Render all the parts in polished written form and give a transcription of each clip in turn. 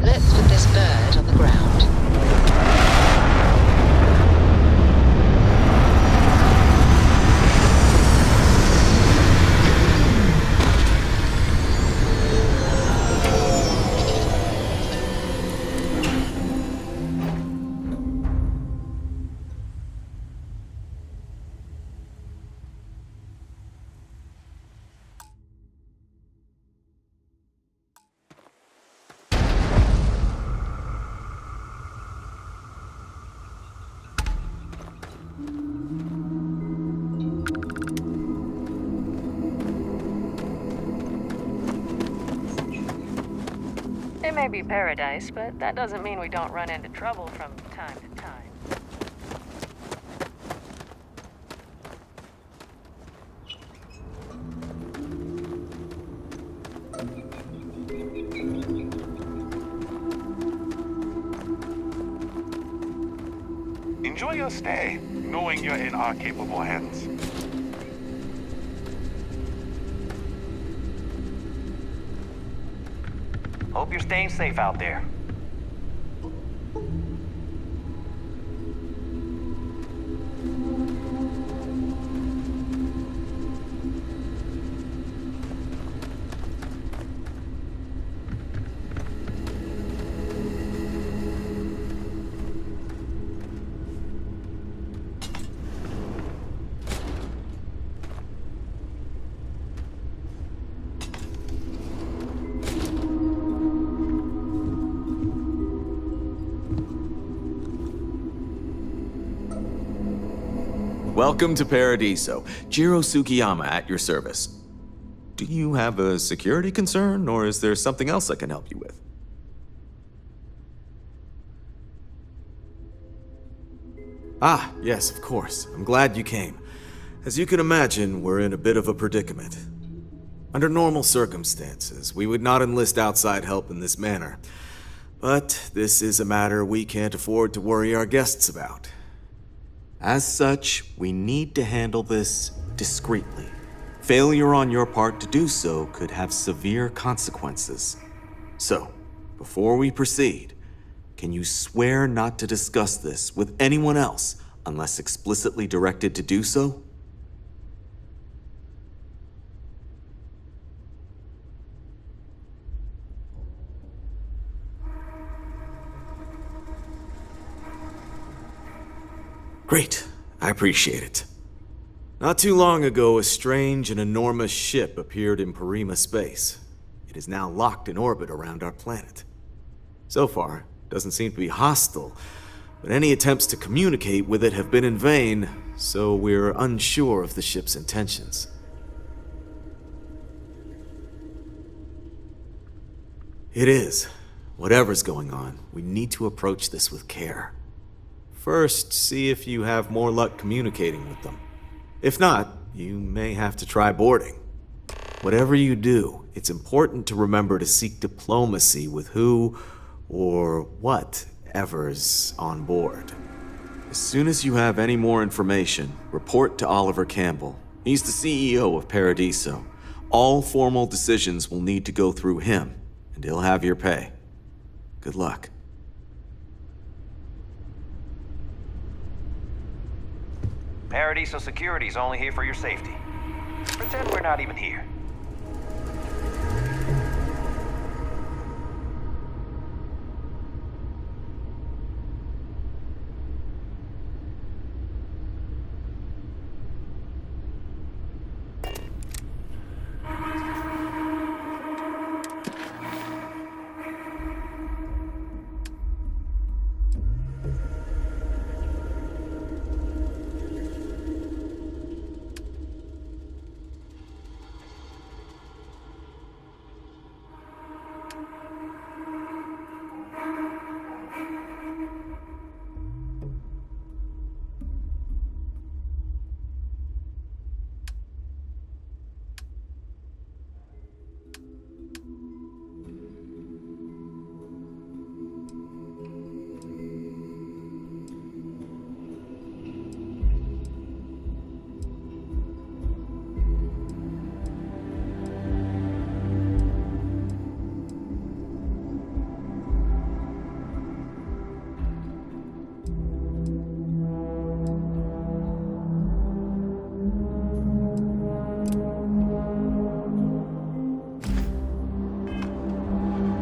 Let's put this bird on the ground. It may be paradise, but that doesn't mean we don't run into trouble from time to time. Enjoy your stay, knowing you're in our capable hands. Hope you're staying safe out there. Welcome to Paradiso. Jiro Sukiyama at your service. Do you have a security concern, or is there something else I can help you with? Ah, yes, of course. I'm glad you came. As you can imagine, we're in a bit of a predicament. Under normal circumstances, we would not enlist outside help in this manner. But this is a matter we can't afford to worry our guests about. As such, we need to handle this discreetly. Failure on your part to do so could have severe consequences. So, before we proceed, can you swear not to discuss this with anyone else unless explicitly directed to do so? Great. I appreciate it. Not too long ago, a strange and enormous ship appeared in Parima space. It is now locked in orbit around our planet. So far, it doesn't seem to be hostile, but any attempts to communicate with it have been in vain, so we're unsure of the ship's intentions. It is. Whatever's going on, we need to approach this with care. First, see if you have more luck communicating with them. If not, you may have to try boarding. Whatever you do, it's important to remember to seek diplomacy with who or whatever's on board. As soon as you have any more information, report to Oliver Campbell. He's the CEO of Paradiso. All formal decisions will need to go through him, and he'll have your pay. Good luck. Paradiso Security's only here for your safety. Pretend we're not even here.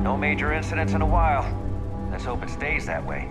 No major incidents in a while. Let's hope it stays that way.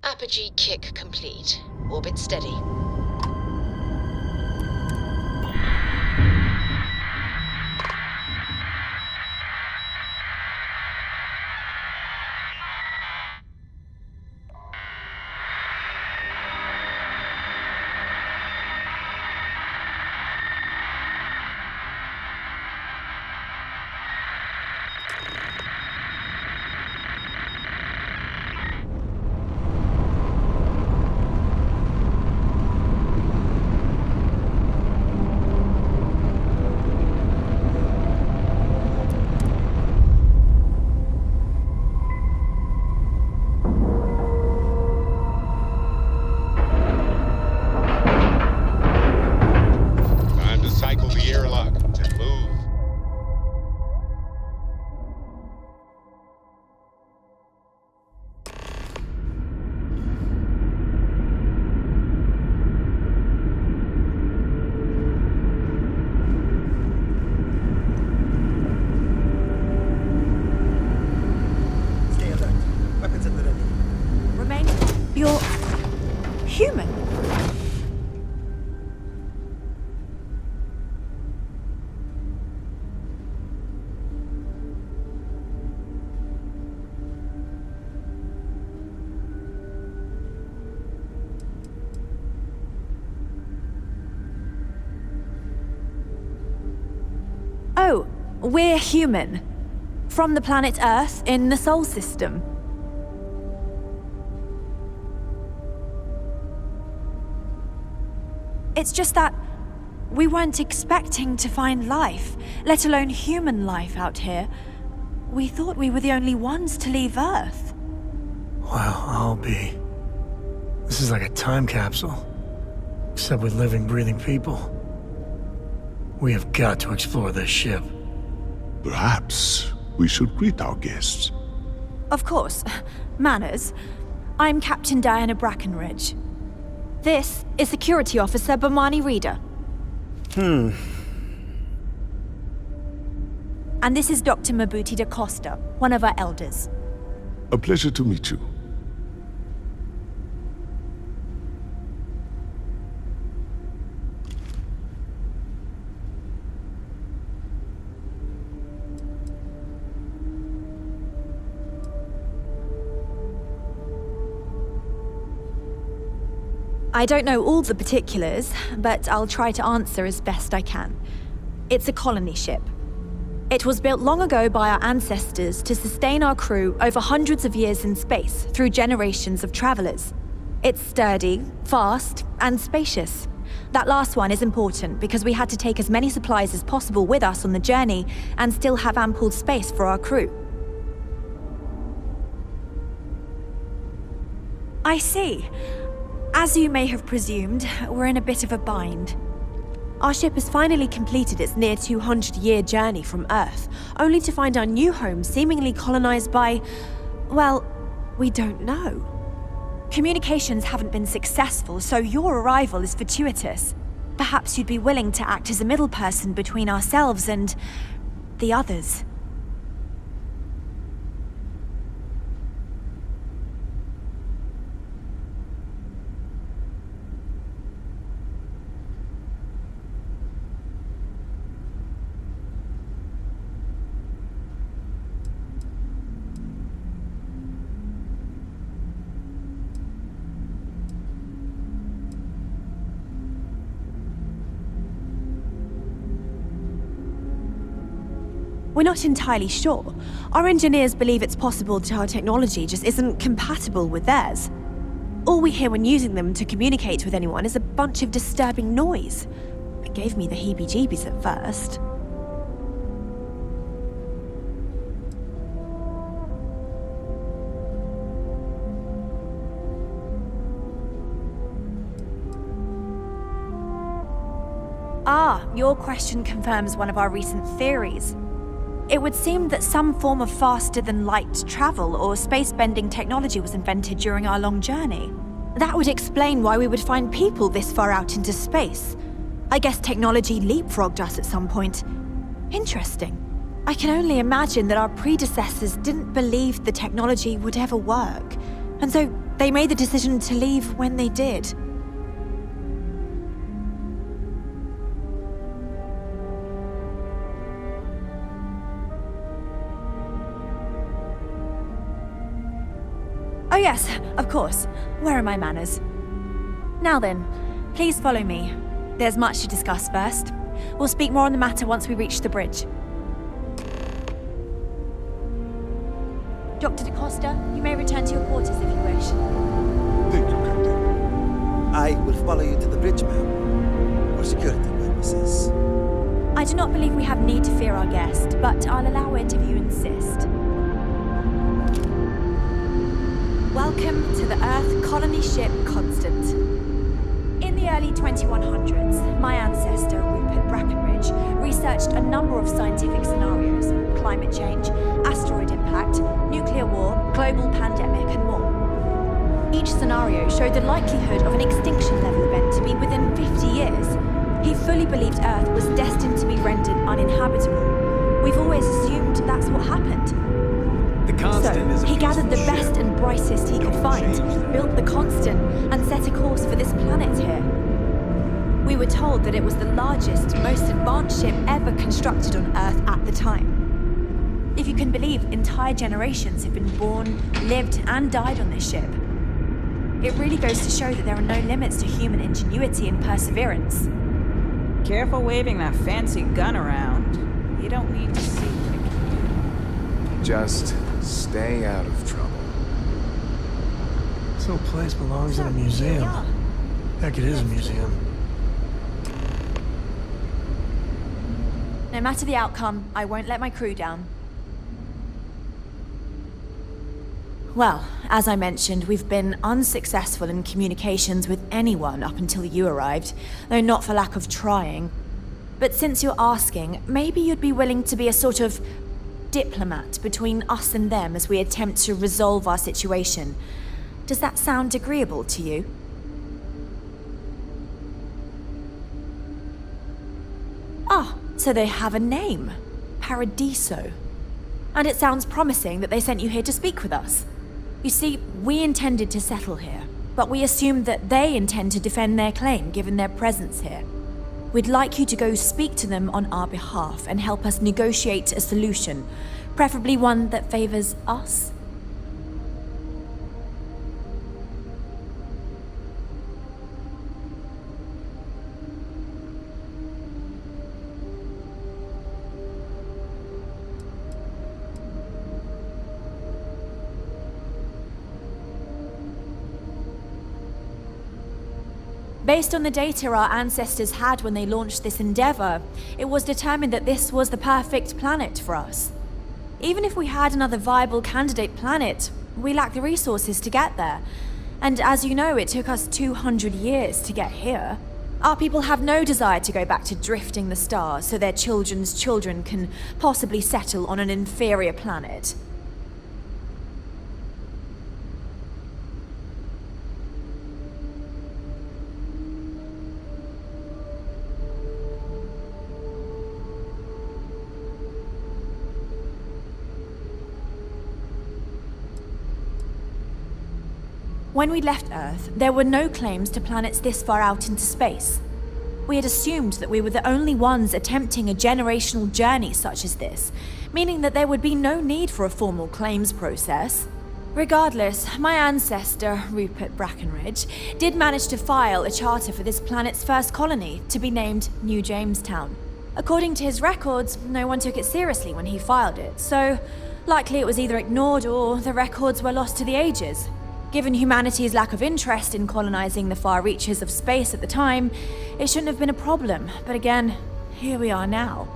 Apogee kick complete. Orbit steady. You're human. Oh, we're human. From the planet Earth in the Sol system. It's just that we weren't expecting to find life, let alone human life out here. We thought we were the only ones to leave Earth. Well, I'll be. This is like a time capsule. Except with living, breathing people. We have got to explore this ship. Perhaps we should greet our guests. Of course. Manners. I'm Captain Diana Brackenridge. This is Security Officer Bomani Reader. And this is Dr. Mabuti da Costa, one of our elders. A pleasure to meet you. I don't know all the particulars, but I'll try to answer as best I can. It's a colony ship. It was built long ago by our ancestors to sustain our crew over hundreds of years in space through generations of travelers. It's sturdy, fast, and spacious. That last one is important because we had to take as many supplies as possible with us on the journey and still have ample space for our crew. I see. As you may have presumed, we're in a bit of a bind. Our ship has finally completed its near 200-year journey from Earth, only to find our new home seemingly colonized by, well, we don't know. Communications haven't been successful, so your arrival is fortuitous. Perhaps you'd be willing to act as a middle person between ourselves and the others. We're not entirely sure. Our engineers believe it's possible that our technology just isn't compatible with theirs. All we hear when using them to communicate with anyone is a bunch of disturbing noise. It gave me the heebie-jeebies at first. Ah, your question confirms one of our recent theories. It would seem that some form of faster-than-light travel or space-bending technology was invented during our long journey. That would explain why we would find people this far out into space. I guess technology leapfrogged us at some point. Interesting. I can only imagine that our predecessors didn't believe the technology would ever work, and so they made the decision to leave when they did. Oh yes, of course. Where are my manners? Now then, please follow me. There's much to discuss first. We'll speak more on the matter once we reach the bridge. Dr. DaCosta, you may return to your quarters if you wish. Thank you, Captain. I will follow you to the bridge, ma'am. For security purposes. I do not believe we have need to fear our guest, but I'll allow it if you insist. Welcome to the Earth colony ship Constant. In the early 2100s, my ancestor, Rupert Brackenridge, researched a number of scientific scenarios: climate change, asteroid impact, nuclear war, global pandemic, and more. Each scenario showed the likelihood of an extinction-level event to be within 50 years. He fully believed Earth was destined to be rendered uninhabitable. We've always assumed that's what happened. The Constant is a he gathered the peaceful best ship. and brightest he could Don't find, change. built the Constant, and set a course for this planet here. We were told that it was the largest, most advanced ship ever constructed on Earth at the time. If you can believe, entire generations have been born, lived, and died on this ship. It really goes to show that there are no limits to human ingenuity and perseverance. Careful waving that fancy gun around. You don't need to see. Just stay out of trouble. This whole place belongs in a museum. Heck, it is a museum. No matter the outcome, I won't let my crew down. Well, as I mentioned, we've been unsuccessful in communications with anyone up until you arrived, though not for lack of trying. But since you're asking, maybe you'd be willing to be a sort of diplomat between us and them as we attempt to resolve our situation. Does that sound agreeable to you? Ah, so they have a name. Paradiso. And it sounds promising that they sent you here to speak with us. You see, we intended to settle here, but we assumed that they intend to defend their claim given their presence here. We'd like you to go speak to them on our behalf and help us negotiate a solution, preferably one that favors us. Based on the data our ancestors had when they launched this endeavor, it was determined that this was the perfect planet for us. Even if we had another viable candidate planet, we lack the resources to get there. And as you know, it took us 200 years to get here. Our people have no desire to go back to drifting the stars so their children's children can possibly settle on an inferior planet. When we left Earth, there were no claims to planets this far out into space. We had assumed that we were the only ones attempting a generational journey such as this, meaning that there would be no need for a formal claims process. Regardless, my ancestor, Rupert Brackenridge, did manage to file a charter for this planet's first colony to be named New Jamestown. According to his records, no one took it seriously when he filed it, so likely it was either ignored or the records were lost to the ages. Given humanity's lack of interest in colonizing the far reaches of space at the time, it shouldn't have been a problem, but again, here we are now.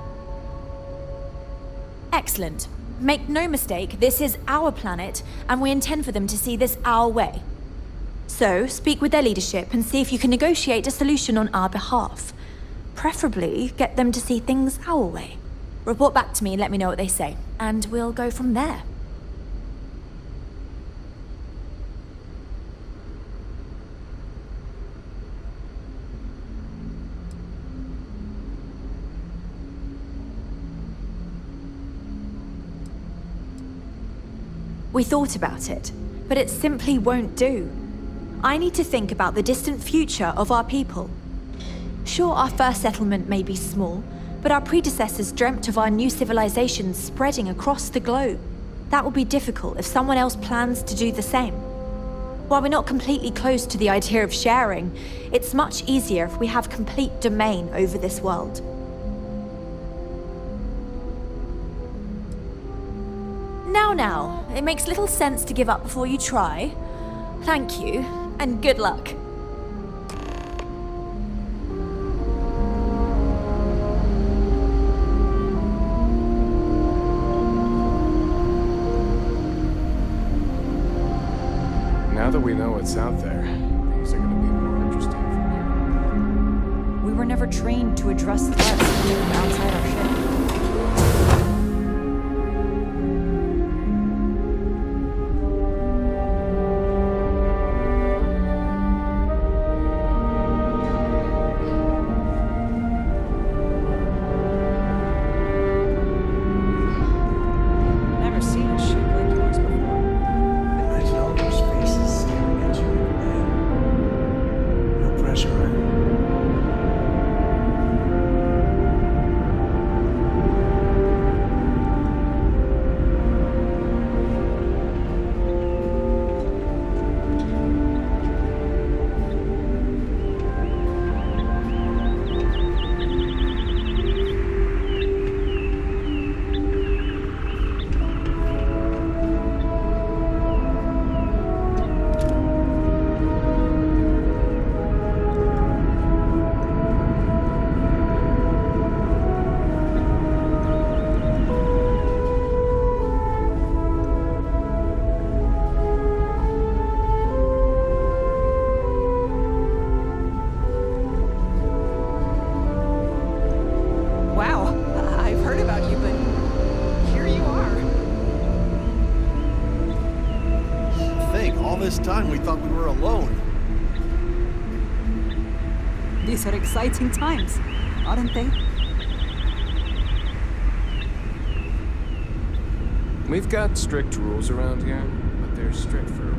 Excellent. Make no mistake, this is our planet, and we intend for them to see this our way. So, speak with their leadership and see if you can negotiate a solution on our behalf. Preferably, get them to see things our way. Report back to me and let me know what they say, and we'll go from there. We thought about it, but it simply won't do. I need to think about the distant future of our people. Sure, our first settlement may be small, but our predecessors dreamt of our new civilization spreading across the globe. That will be difficult if someone else plans to do the same. While we're not completely close to the idea of sharing, it's much easier if we have complete domain over this world. Now, it makes little sense to give up before you try. Thank you, and good luck. Now that we know what's out there, things are gonna be more interesting from here. We were never trained to address threats from outside our ship. We're alone. These are exciting times, aren't they? We've got strict rules around here, but they're strict for a reason.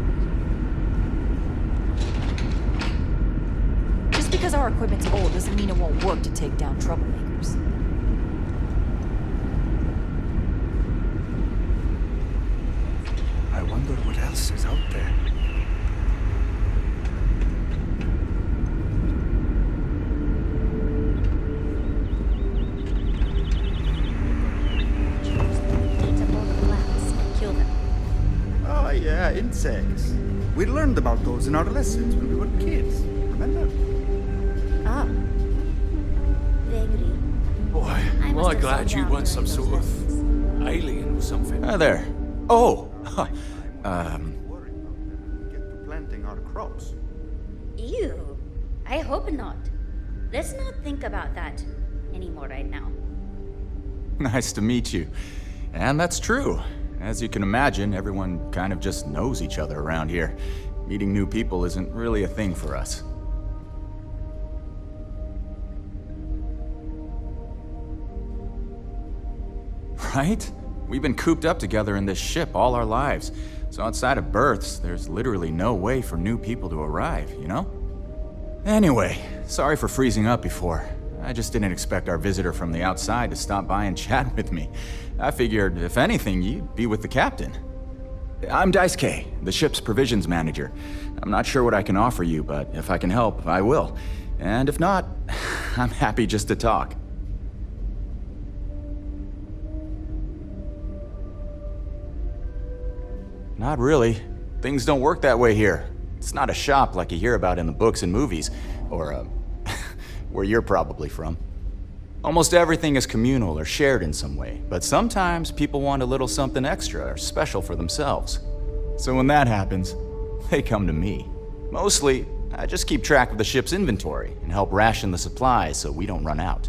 Just because our equipment's old doesn't mean it won't work to take down troublemakers. I wonder what else is out there. Oh yeah, insects. We learned about those in our lessons when we were kids. Remember? Ah. Vaguely. Boy, am I glad you weren't some sort of alien or something. Hi there. Oh! Worried about them. We get to planting our crops. Ew. I hope not. Let's not think about that anymore right now. Nice to meet you. And that's true. As you can imagine, everyone kind of just knows each other around here. Meeting new people isn't really a thing for us. Right? We've been cooped up together in this ship all our lives. So outside of births, there's literally no way for new people to arrive, you know? Anyway, sorry for freezing up before. I just didn't expect our visitor from the outside to stop by and chat with me. I figured, if anything, you'd be with the captain. I'm Daisuke, the ship's provisions manager. I'm not sure what I can offer you, but if I can help, I will. And if not, I'm happy just to talk. Not really. Things don't work that way here. It's not a shop like you hear about in the books and movies, or, where you're probably from. Almost everything is communal or shared in some way, but sometimes people want a little something extra or special for themselves. So when that happens, they come to me. Mostly, I just keep track of the ship's inventory and help ration the supplies so we don't run out.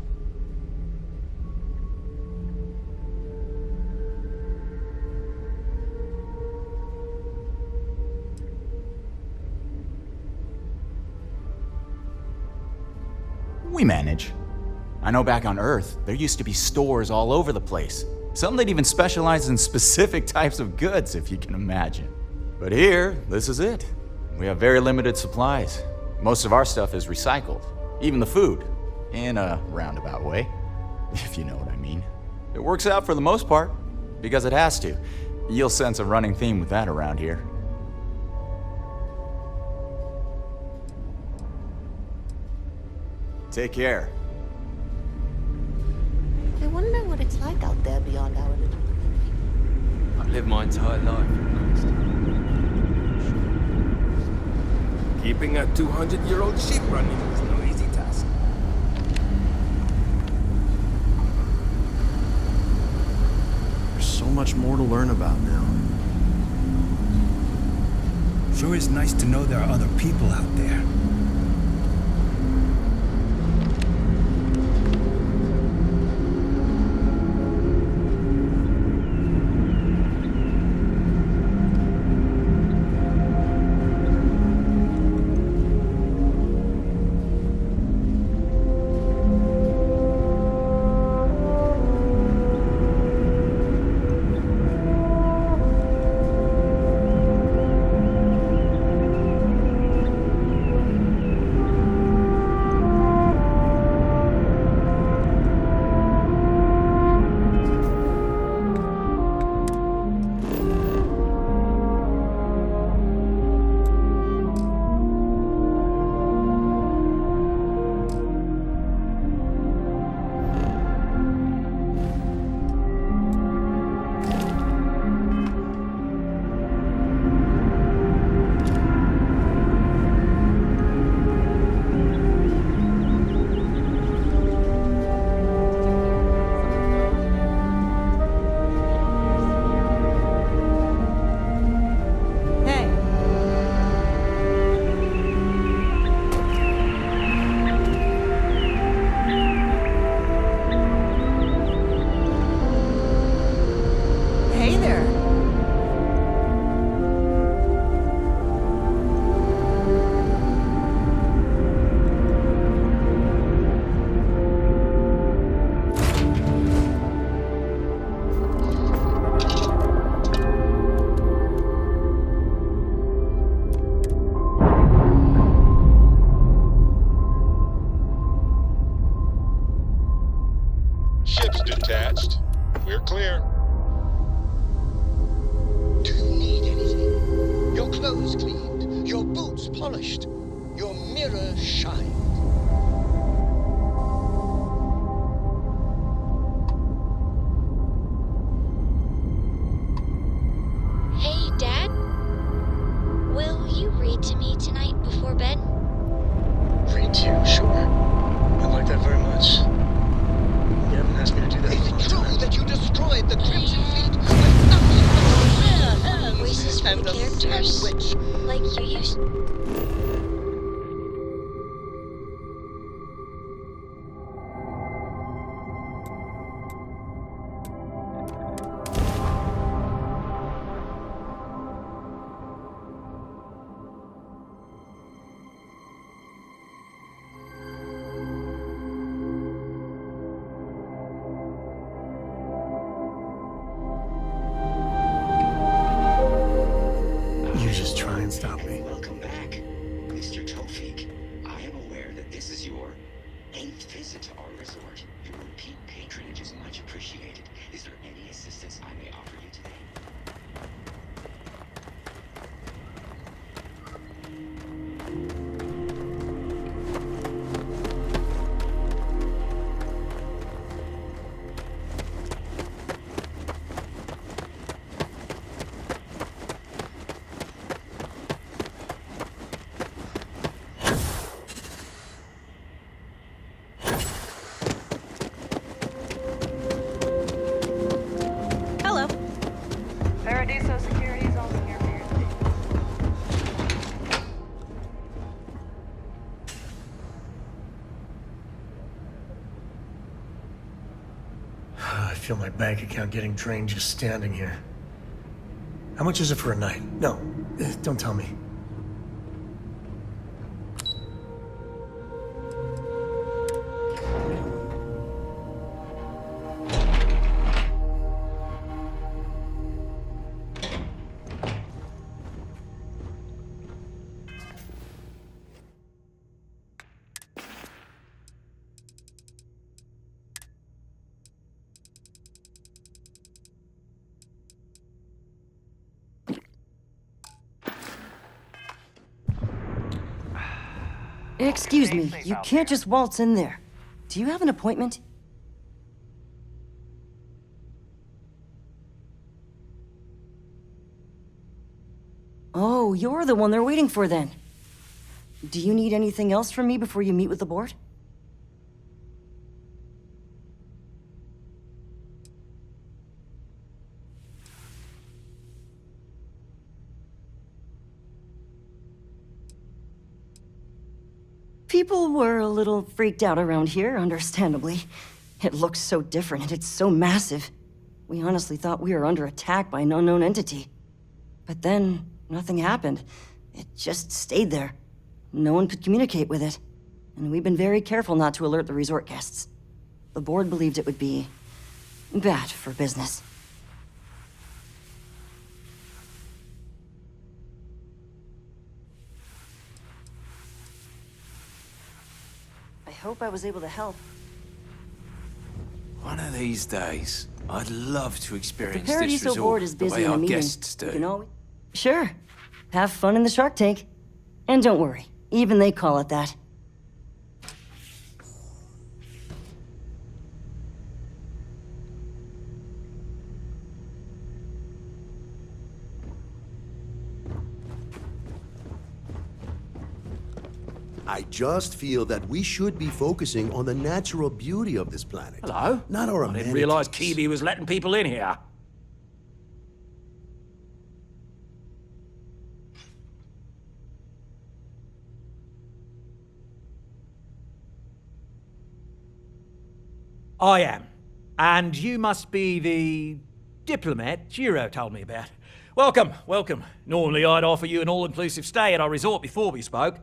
We manage. I know back on Earth, there used to be stores all over the place. Some that even specialized in specific types of goods, if you can imagine. But here, this is it. We have very limited supplies. Most of our stuff is recycled, even the food, in a roundabout way, if you know what I mean. It works out for the most part, because it has to. You'll sense a running theme with that around here. Take care. I wonder what it's like out there beyond our little community. I've lived my entire life. Keeping a 200-year-old ship running is no easy task. There's so much more to learn about now. Sure is nice to know there are other people out there. polished. Your mirror shined. Hey, Dad. Will you read to me tonight before bed? Read to you, sure. I like that very much. You haven't asked me to do that. Is it true that you destroyed the Crimson Fleet with nothing but bare hands Voices for and the a characters. sandwich? Like you used. You just try and stop me. Welcome back, Mr. Tofik. I am aware that this is your 8th visit to our resort. Your repeat patronage is much appreciated. Is there any assistance I may offer you today? Hello. Paradiso Security's only here for your safety. I feel my bank account getting drained just standing here. How much is it for a night? No, don't tell me. Excuse me, you can't just waltz in there. Do you have an appointment? Oh, you're the one they're waiting for then. Do you need anything else from me before you meet with the board? People were a little freaked out around here, understandably. It looks so different and it's so massive. We honestly thought we were under attack by an unknown entity. But then, nothing happened. It just stayed there. No one could communicate with it. And we've been very careful not to alert the resort guests. The board believed it would be bad for business. I hope I was able to help. One of these days, I'd love to The experience this Paradiso board is resort the busy way in a our meeting. guests do. You know, sure. Have fun in the Shark Tank. And don't worry, even they call it that. I just feel that we should be focusing on the natural beauty of this planet. Hello? Not our I didn't amenities. realize Kiwi was letting people in here. I am. And you must be the diplomat Giro told me about. Welcome, welcome. Normally I'd offer you an all-inclusive stay at our resort before we spoke.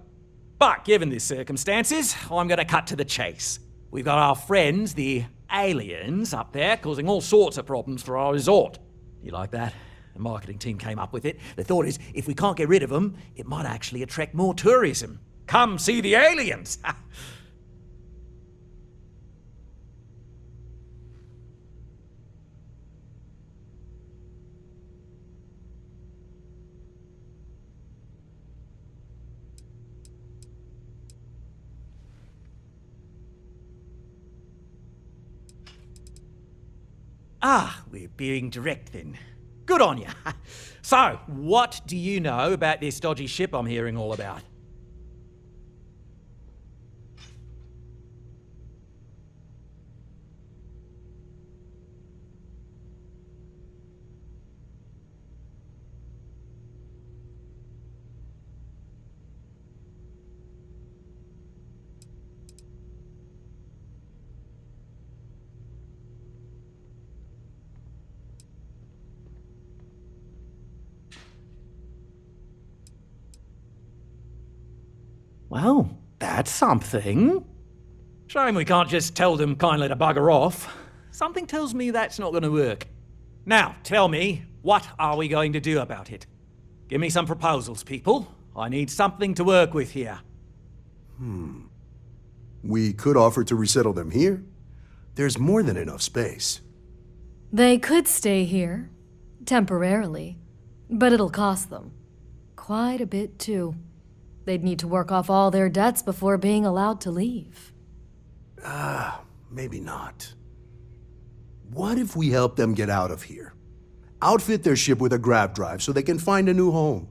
But given the circumstances, I'm going to cut to the chase. We've got our friends, the aliens, up there causing all sorts of problems for our resort. You like that? The marketing team came up with it. The thought is, if we can't get rid of them, it might actually attract more tourism. Come see the aliens! We're being direct then. Good on you. So, what do you know about this dodgy ship I'm hearing all about? Well, that's something. Shame we can't just tell them kindly to bugger off. Something tells me that's not going to work. Now, tell me, what are we going to do about it? Give me some proposals, people. I need something to work with here. We could offer to resettle them here. There's more than enough space. They could stay here, temporarily, but it'll cost them. Quite a bit, too. They'd need to work off all their debts before being allowed to leave. Maybe not. What if we help them get out of here? Outfit their ship with a grav drive so they can find a new home.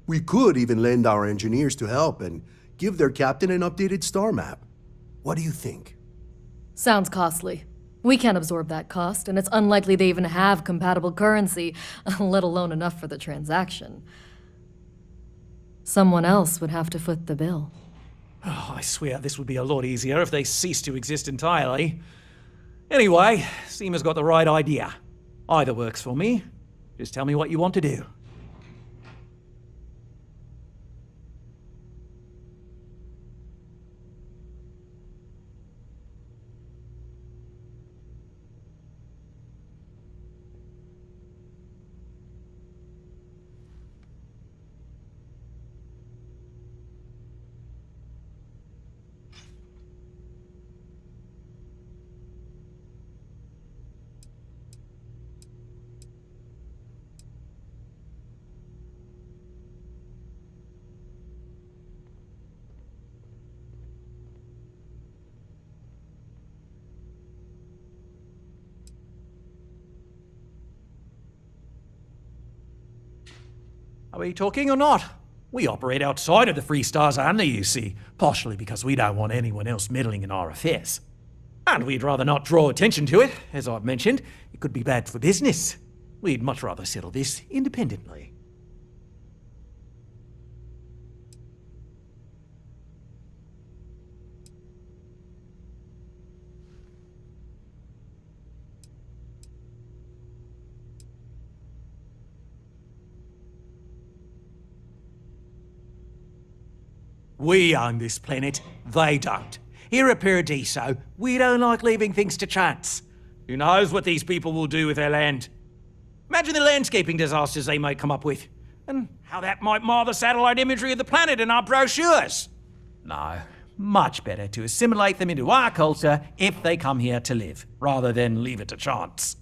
We could even lend our engineers to help and give their captain an updated star map. What do you think? Sounds costly. We can't absorb that cost, and it's unlikely they even have compatible currency, let alone enough for the transaction. Someone else would have to foot the bill. Oh, I swear this would be a lot easier if they ceased to exist entirely. Anyway, Seema's got the right idea. Either works for me. Just tell me what you want to do. Are we talking or not? We operate outside of the Free Stars and the UC, partially because we don't want anyone else meddling in our affairs. And we'd rather not draw attention to it. As I've mentioned, it could be bad for business. We'd much rather settle this independently. We own this planet, they don't. Here at Paradiso, we don't like leaving things to chance. Who knows what these people will do with their land? Imagine the landscaping disasters they might come up with, and how that might mar the satellite imagery of the planet in our brochures. No, much better to assimilate them into our culture if they come here to live, rather than leave it to chance.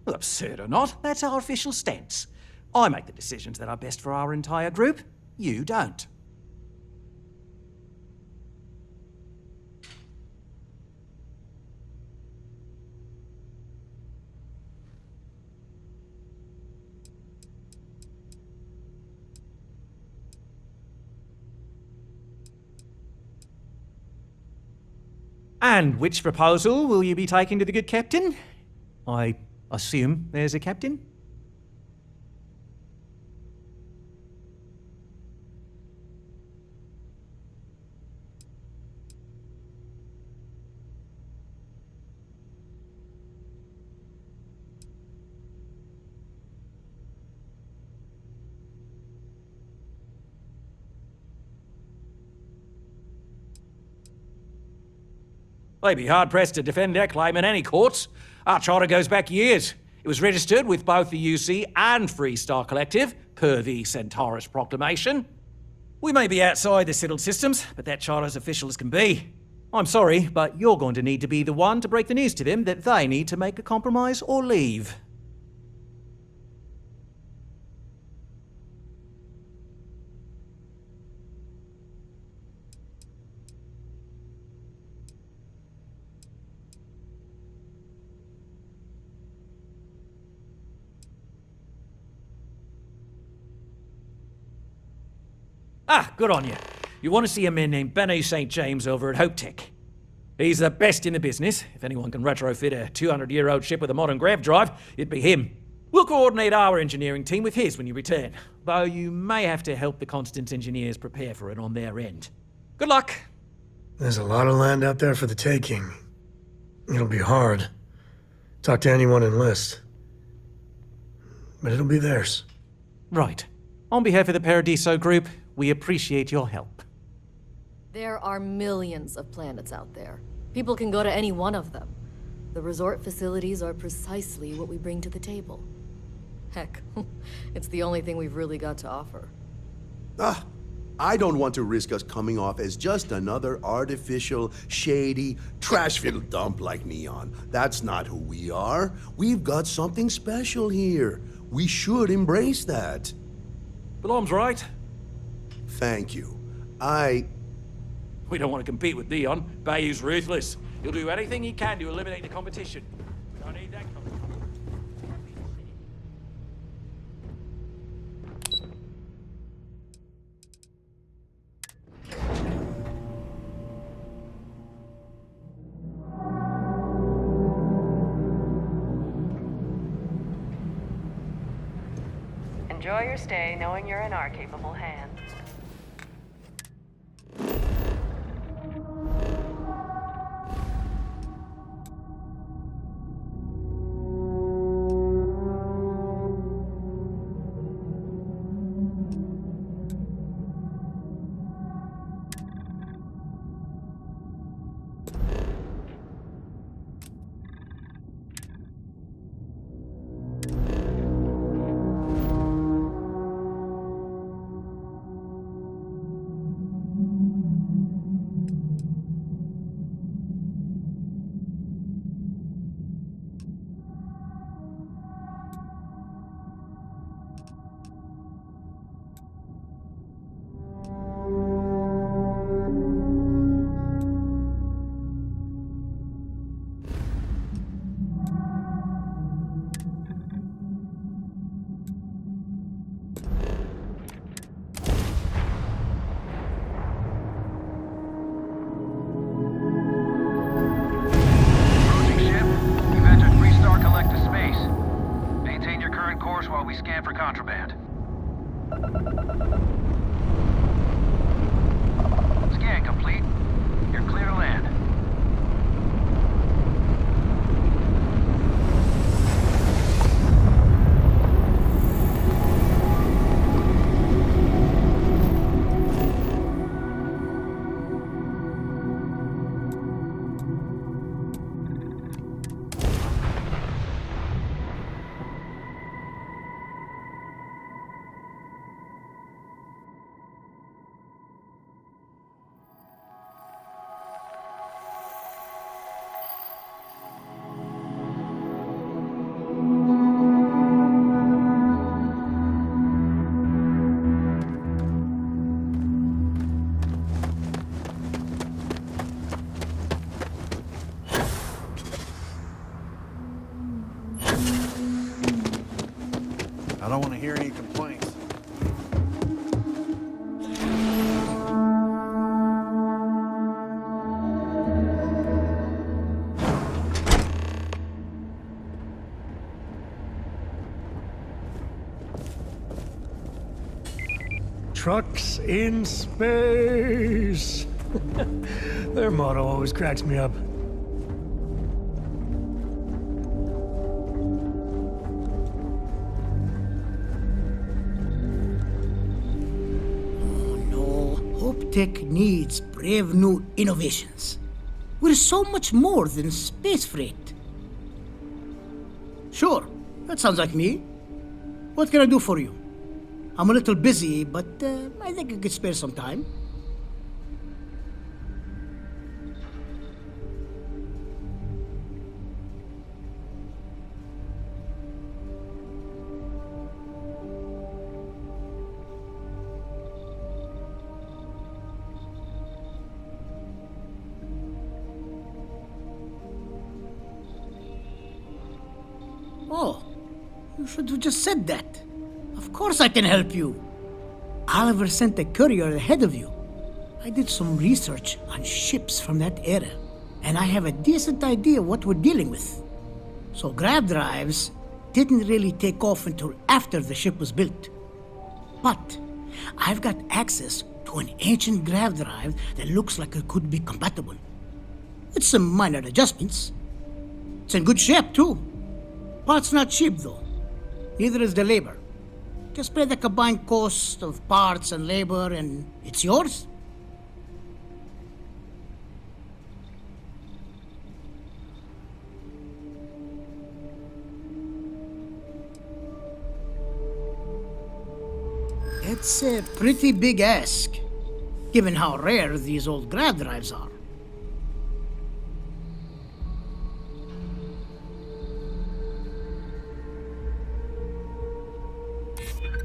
Well, absurd or not, that's our official stance. I make the decisions that are best for our entire group. You don't. And which proposal will you be taking to the good captain? I assume there's a captain? They'd be hard-pressed to defend their claim in any courts. Our charter goes back years. It was registered with both the UC and Free Star Collective, per the Centaurus Proclamation. We may be outside the settled systems, but that charter's official as can be. I'm sorry, but you're going to need to be the one to break the news to them that they need to make a compromise or leave. Ah, good on you. You want to see a man named Benny St. James over at Hope Tech. He's the best in the business. If anyone can retrofit a 200-year-old ship with a modern grav drive, it'd be him. We'll coordinate our engineering team with his when you return, though you may have to help the Constant engineers prepare for it on their end. Good luck. There's a lot of land out there for the taking. It'll be hard. Talk to anyone enlist. But it'll be theirs. Right. On behalf of the Paradiso Group, we appreciate your help. There are millions of planets out there. People can go to any one of them. The resort facilities are precisely what we bring to the table. Heck, it's the only thing we've really got to offer. I don't want to risk us coming off as just another artificial, shady, trash-filled dump like Neon. That's not who we are. We've got something special here. We should embrace that. Belom's right. Thank you. We don't want to compete with Neon. Bayou's ruthless. He'll do anything he can to eliminate the competition. We don't need that competition. Enjoy your stay knowing you're in our capable hands. While we scan for contraband. Scan complete. You're clear to land. I don't want to hear any complaints. Trucks in space. Their motto always cracks me up. Tech needs brave new innovations. We're so much more than space freight. Sure, that sounds like me. What can I do for you? I'm a little busy, but I think I could spare some time. Oh, you should have just said that. Of course I can help you. Oliver sent a courier ahead of you. I did some research on ships from that era, and I have a decent idea what we're dealing with. So grav drives didn't really take off until after the ship was built. But I've got access to an ancient grav drive that looks like it could be compatible. With some minor adjustments. It's in good shape, too. Parts not cheap, though. Neither is the labor. Just pay the combined cost of parts and labor, and it's yours. It's a pretty big ask, given how rare these old grav drives are.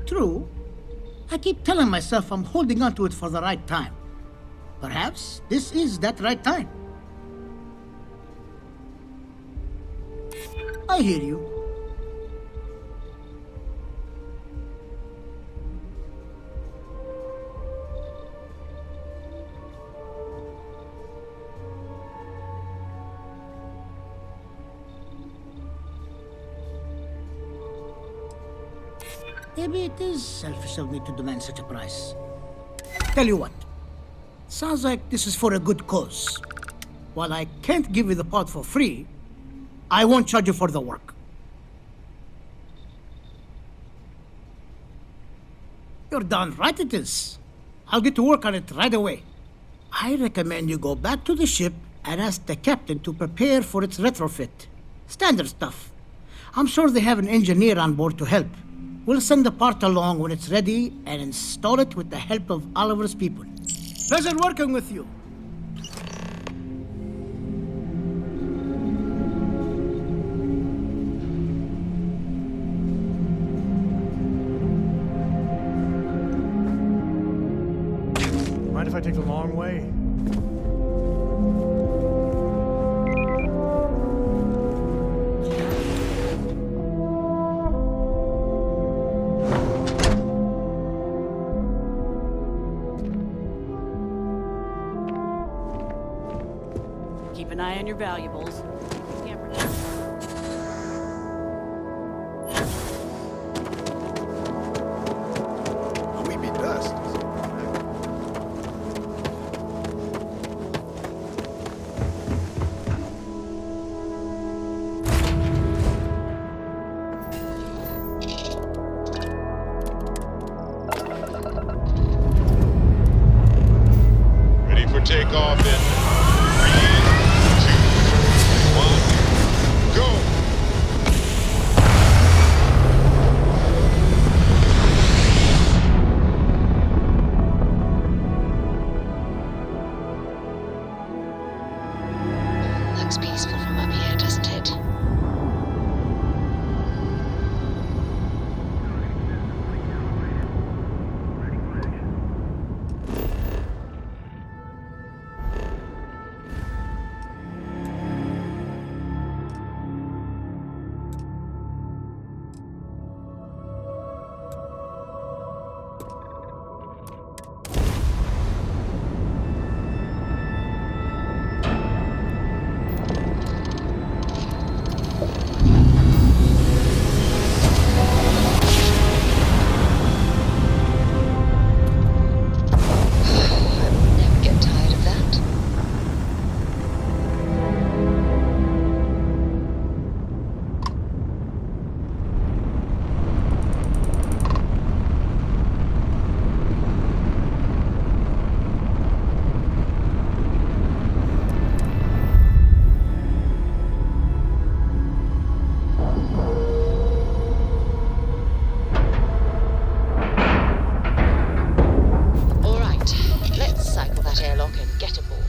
True. I keep telling myself I'm holding on to it for the right time. Perhaps this is that right time. I hear you. Maybe it is selfish of me to demand such a price. Tell you what, sounds like this is for a good cause. While I can't give you the part for free, I won't charge you for the work. You're darn right it is. I'll get to work on it right away. I recommend you go back to the ship and ask the captain to prepare for its retrofit. Standard stuff. I'm sure they have an engineer on board to help. We'll send the part along when it's ready and install it with the help of Oliver's people. Pleasure working with you. Mind if I take the long way? Keep an eye on your valuables. We be dust. Ready for takeoff in 3, 2, 1, go! Looks peaceful from up here, doesn't it? Never get tired of that. All right, let's cycle that airlock and get aboard.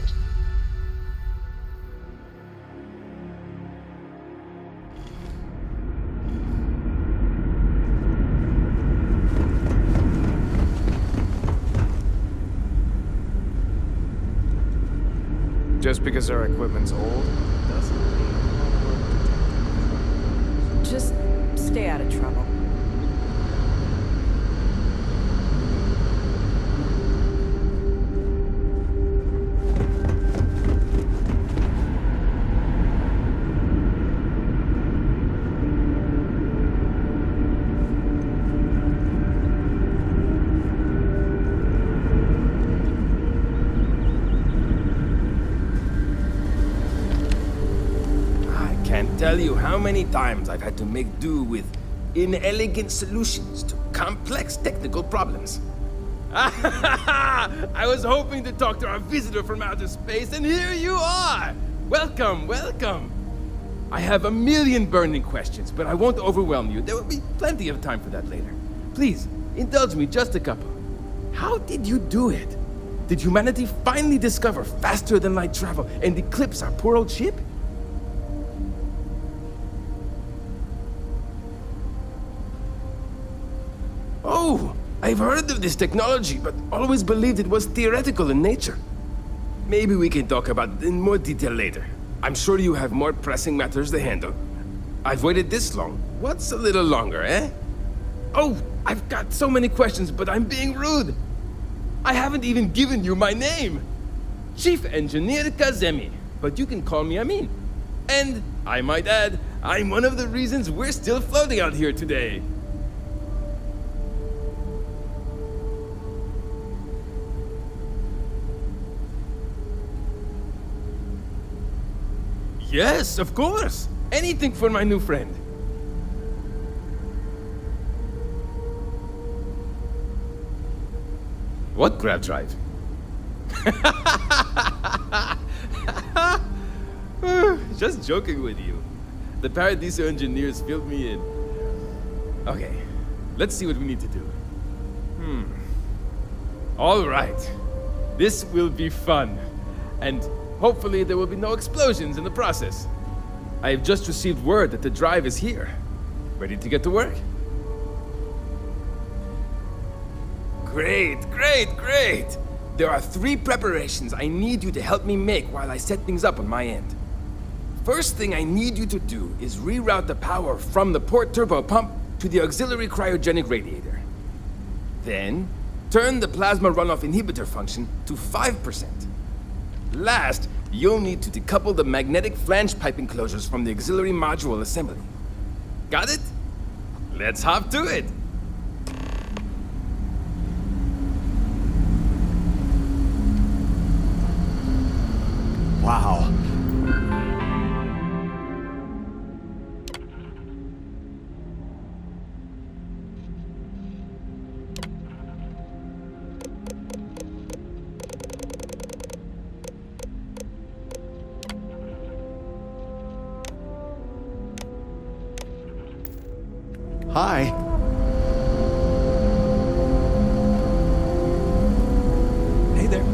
Just because our equipment's old doesn't mean we're... Just stay out of trouble. can't tell you how many times I've had to make do with inelegant solutions to complex technical problems. I was hoping to talk to our visitor from outer space, and here you are! Welcome, welcome! I have a million burning questions, but I won't overwhelm you. There will be plenty of time for that later. Please, indulge me just a couple. How did you do it? Did humanity finally discover faster-than-light travel and eclipse our poor old ship? Oh, I've heard of this technology, but always believed it was theoretical in nature. Maybe we can talk about it in more detail later. I'm sure you have more pressing matters to handle. I've waited this long. What's a little longer, eh? Oh, I've got so many questions, but I'm being rude. I haven't even given you my name. Chief Engineer Kazemi, but you can call me Amin. And, I might add, I'm one of the reasons we're still floating out here today. Yes, of course. Anything for my new friend. What grab drive? Just joking with you. The Paradiso engineers filled me in. Okay, let's see what we need to do. All right. This will be fun. And hopefully there will be no explosions in the process. I have just received word that the drive is here. Ready to get to work? Great, great, great! There are 3 preparations I need you to help me make while I set things up on my end. First thing I need you to do is reroute the power from the port turbo pump to the auxiliary cryogenic radiator. Then, turn the plasma runoff inhibitor function to 5%. Last, you'll need to decouple the magnetic flange pipe enclosures from the auxiliary module assembly. Got it? Let's hop to it! Wow. Hi. Hey there.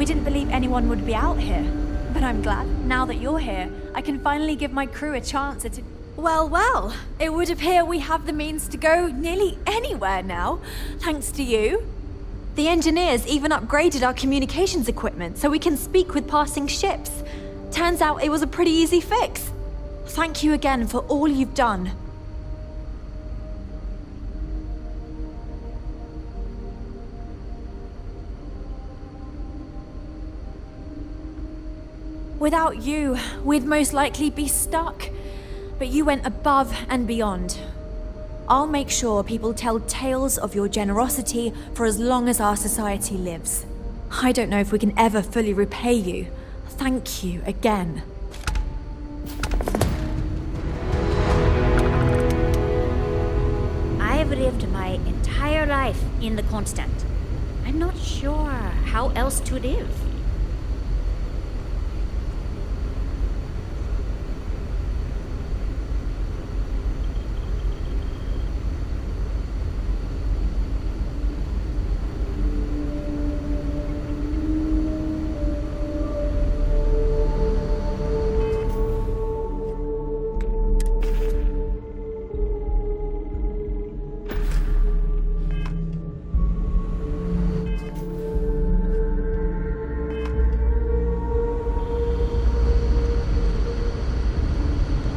We didn't believe anyone would be out here. But I'm glad, now that you're here, I can finally give my crew a chance at... Well, well, it would appear we have the means to go nearly anywhere now, thanks to you. The engineers even upgraded our communications equipment so we can speak with passing ships. Turns out it was a pretty easy fix. Thank you again for all you've done. Without you, we'd most likely be stuck. But you went above and beyond. I'll make sure people tell tales of your generosity for as long as our society lives. I don't know if we can ever fully repay you. Thank you again. I've lived my entire life in the Constant. I'm not sure how else to live.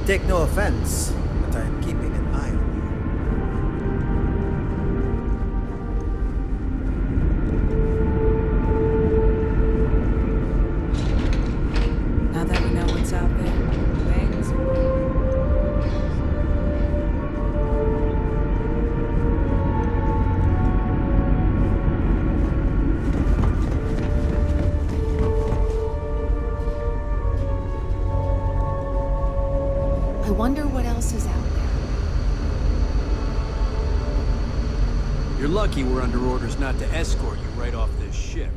Take no offense, but I'm keeping an eye on you. Now that we know what's out there, things I wonder what else is out there. You're lucky we're under orders not to escort you right off this ship.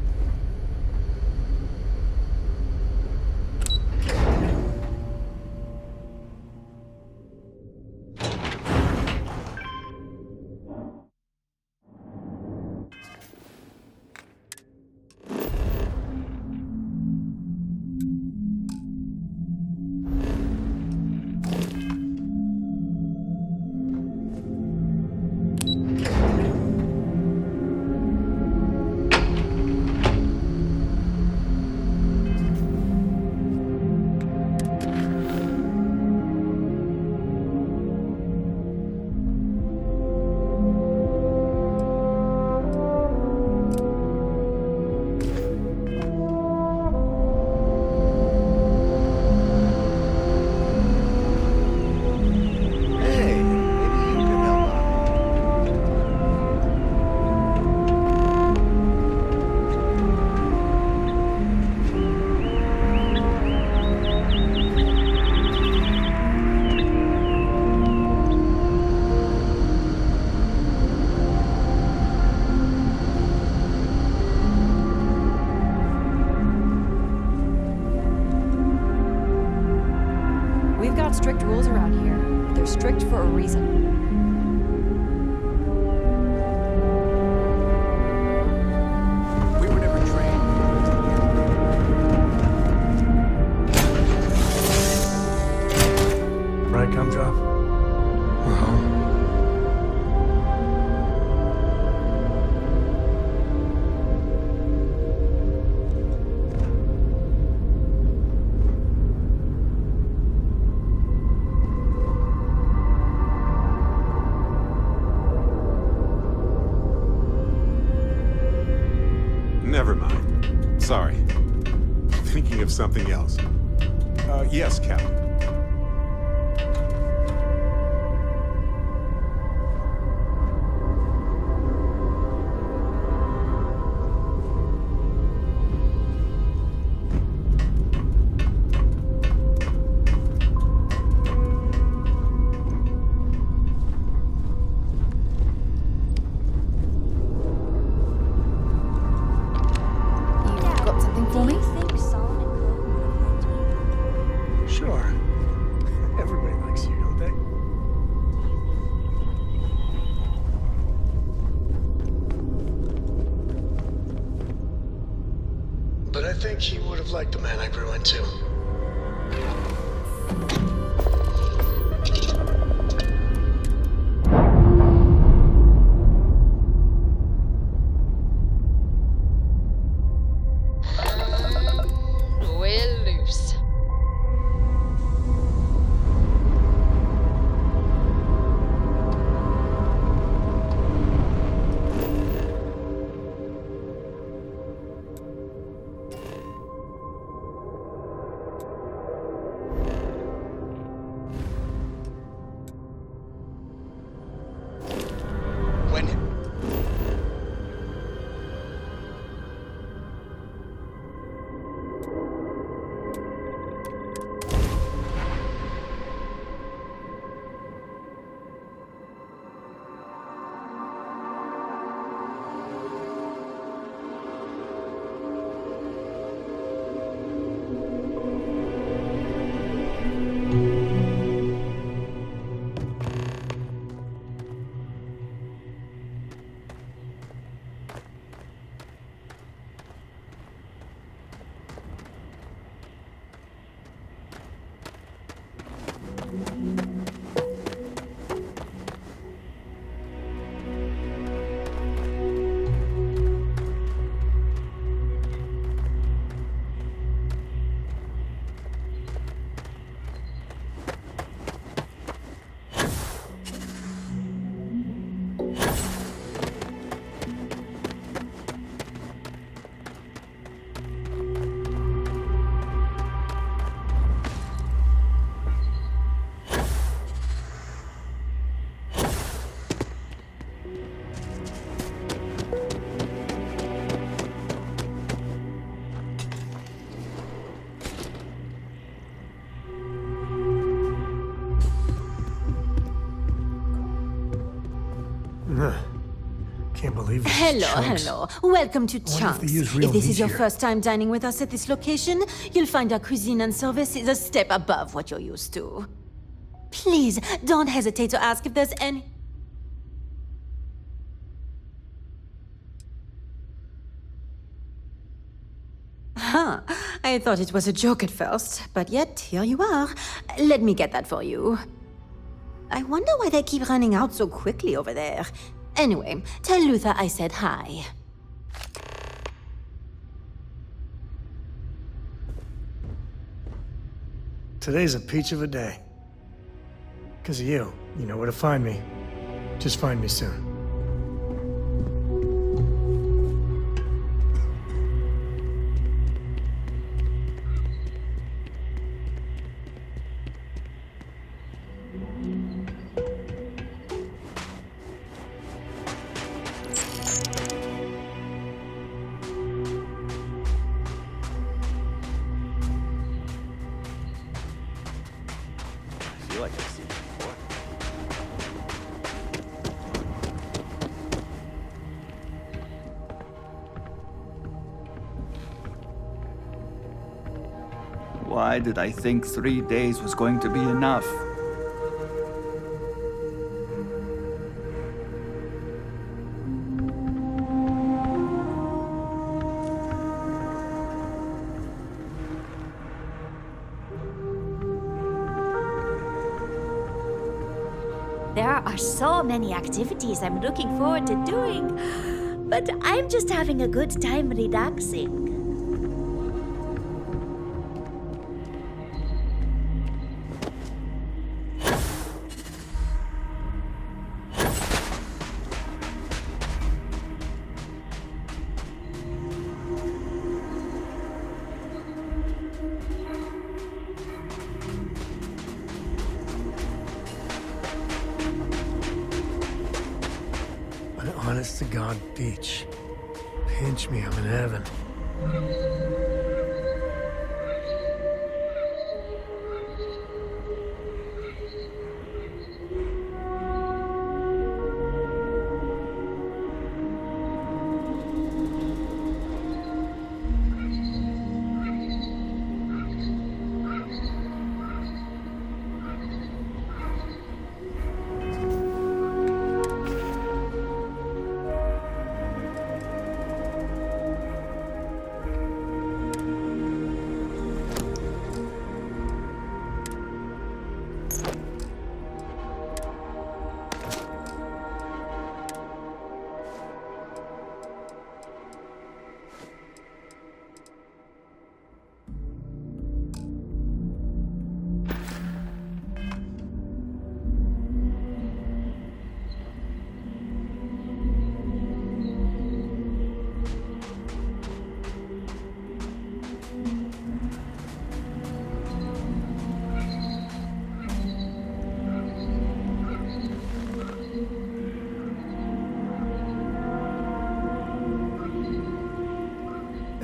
Strict rules around here. They're strict for a reason. We were never trained. Right, Gumdrop? Uh-huh. Never mind. Sorry. Thinking of something else. Yes, Captain. Got something for me? Do you think Solomon Cook would have let me? Sure. I think he would have liked the man I grew into. We're loose. Can't believe this. Hello. Welcome to Wonder if Chunks. they use real If this meat is your here. first time dining with us at this location, you'll find our cuisine and service is a step above what you're used to. Please, don't hesitate to ask if there's any... Huh. I thought it was a joke at first, but yet, here you are. Let me get that for you. I wonder why they keep running out so quickly over there. Anyway, tell Luther I said hi. Today's a peach of a day. Because of you. You know where to find me. Just find me soon. I feel like I've seen it before. Why did I think 3 days was going to be enough? There are so many activities I'm looking forward to doing, but I'm just having a good time relaxing. An honest-to-God beach. Pinch me, I'm in heaven.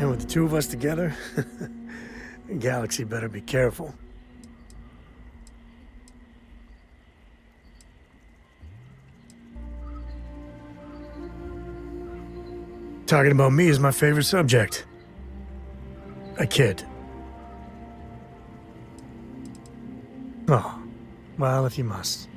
And with the two of us together, the galaxy better be careful. Talking about me is my favorite subject. I kid. Oh, well, if you must.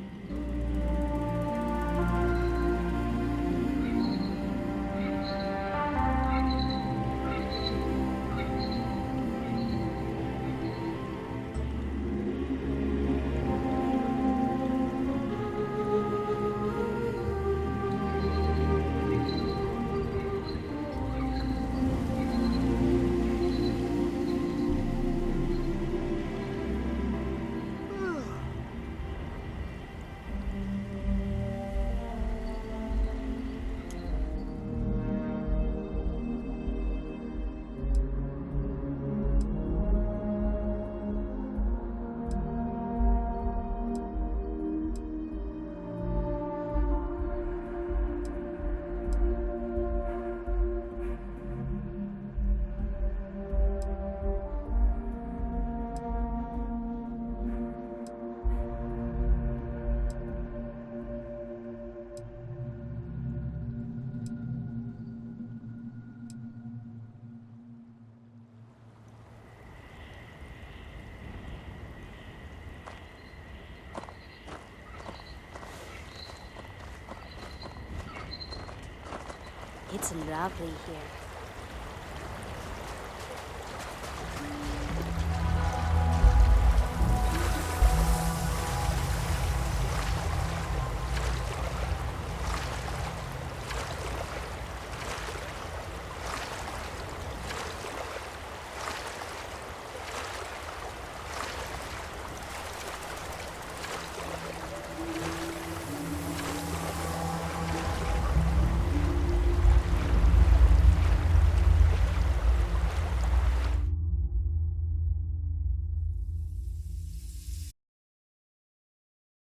It's lovely here.